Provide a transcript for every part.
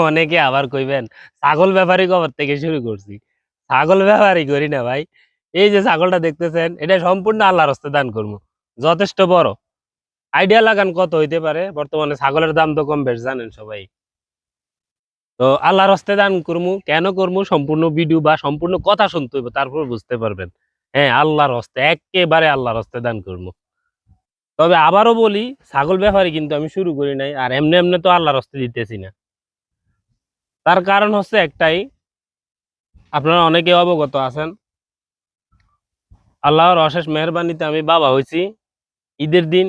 অনেকে আবার কইবেন ছাগল ব্যাপারী কবর থেকে শুরু করছি। ছাগল ব্যাপারই করি না ভাই। এই যে ছাগলটা দেখতেছেন এটা সম্পূর্ণ আল্লাহর হস্তে দান করবো। যথেষ্ট বড়। আইডিয়া লাগান কত হইতে পারে? বর্তমানে ছাগলের দাম তো কম বেশ জানেন সবাই। তো আল্লাহর হস্তে দান করমু। কেন করমু? সম্পূর্ণ ভিডিও বা সম্পূর্ণ কথা শুনতে হইব। তারপর বুঝতে পারবেন। হ্যাঁ, আল্লাহর হস্তে এক্কেবারে আল্লাহর হস্তে দান করমু। তবে আবারও বলি ছাগল ব্যাপারী কিন্তু আমি শুরু করি নাই। আর এমনে তো আল্লাহর হস্তে দিতেছি না। তার কারণ হচ্ছে একটাই, আপনারা অনেকে অবগত আছেন। আল্লাহর অশেষ মেহেরবানিতে আমি বাবা হইছি। ঈদের দিন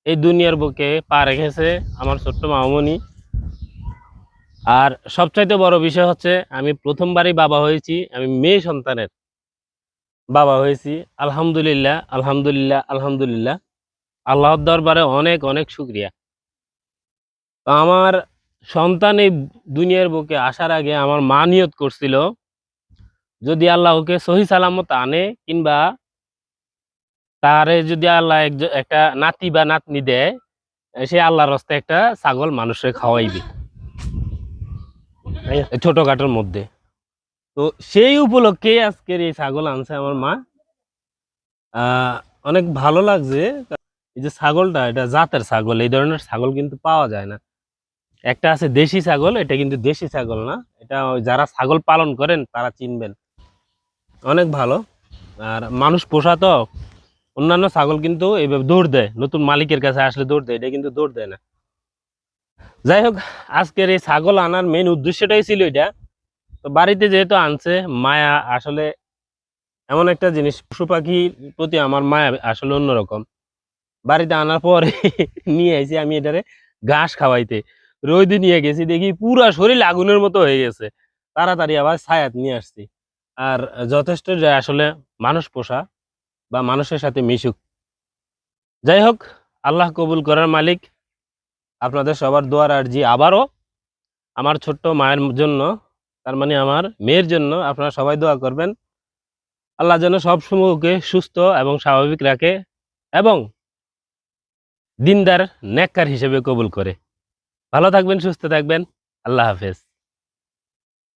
এই দুনিয়ার বুকে পা রেখেছে আমার ছোট্ট মামুনি। আর সবচাইতে বড় বিষয় হচ্ছে আমি প্রথমবারই বাবা হয়েছি। আমি মেয়ে সন্তানের বাবা হয়েছি। আলহামদুলিল্লাহ, আলহামদুলিল্লাহ, আলহামদুলিল্লাহ। আল্লাহর দরবারে অনেক, অনেক শুকরিয়া। তো আমার সন্তান এই দুনিয়ার বুকে আসার আগে আমার মা নিয়ত করছিল, যদি আল্লাহ ওকে সহি সালামত আনে কিংবা তারে যদি আল্লাহ একটা নাতি বা নাতনি দেয়, সে আল্লাহর রাস্তায় একটা ছাগল মানুষে খাওয়াইবে ছোটখাটোর মধ্যে। তো সেই উপলক্ষে আজকের এই ছাগল আনছে আমার মা। আহ অনেক ভালো লাগছে। এই যে ছাগলটা, এটা জাতের ছাগল, এই ধরনের ছাগল কিন্তু পাওয়া যায় না। একটা আছে দেশি ছাগল, এটা কিন্তু দেশি ছাগল না, এটা যারা ছাগল পালন করেন তারা চিনবেন। অনেক ভালো। আর মানুষ পোষা তো, অন্যান্য ছাগল কিন্তু এইভাবে দৌড় দেয়, নতুন মালিকের কাছে আসলে দৌড় দেয়, এটা কিন্তু দৌড় দেয় না। যাই হোক, আজকের এই ছাগল আনার মেন উদ্দেশ্যটাই ছিল এটা। তো বাড়িতে যেহেতু আনছে, মায়া আসলে এমন একটা জিনিস, পশু পাখির প্রতি আমার মায়া আসলে অন্যরকম। বাড়িতে আনার পরে নিয়ে আইছি আমি এটারে ঘাস খাওয়াইতে। রোদে নিয়ে গেছি, দেখি পুরা শরীর আগুনের মতো হয়ে গেছে। তাড়াতাড়ি আবার ছায়াত নিয়ে আসছি। আর যথেষ্ট যে আসলে মানুষ পোষা বা মানুষের সাথে মিশুক। যাই হোক, আল্লাহ কবুল করার মালিক। আপনাদের সবার দোয়ার আরজি আবারও আমার ছোট্ট মায়ের জন্য, তার মানে আমার মেয়ের জন্য আপনারা সবাই দোয়া করবেন। আল্লাহ যেন সবসময় ওকে সুস্থ এবং স্বাভাবিক রাখে এবং দিনদার নেককার হিসেবে কবুল করে। ভালো থাকবেন, সুস্থ থাকবেন। আল্লাহ হাফেজ।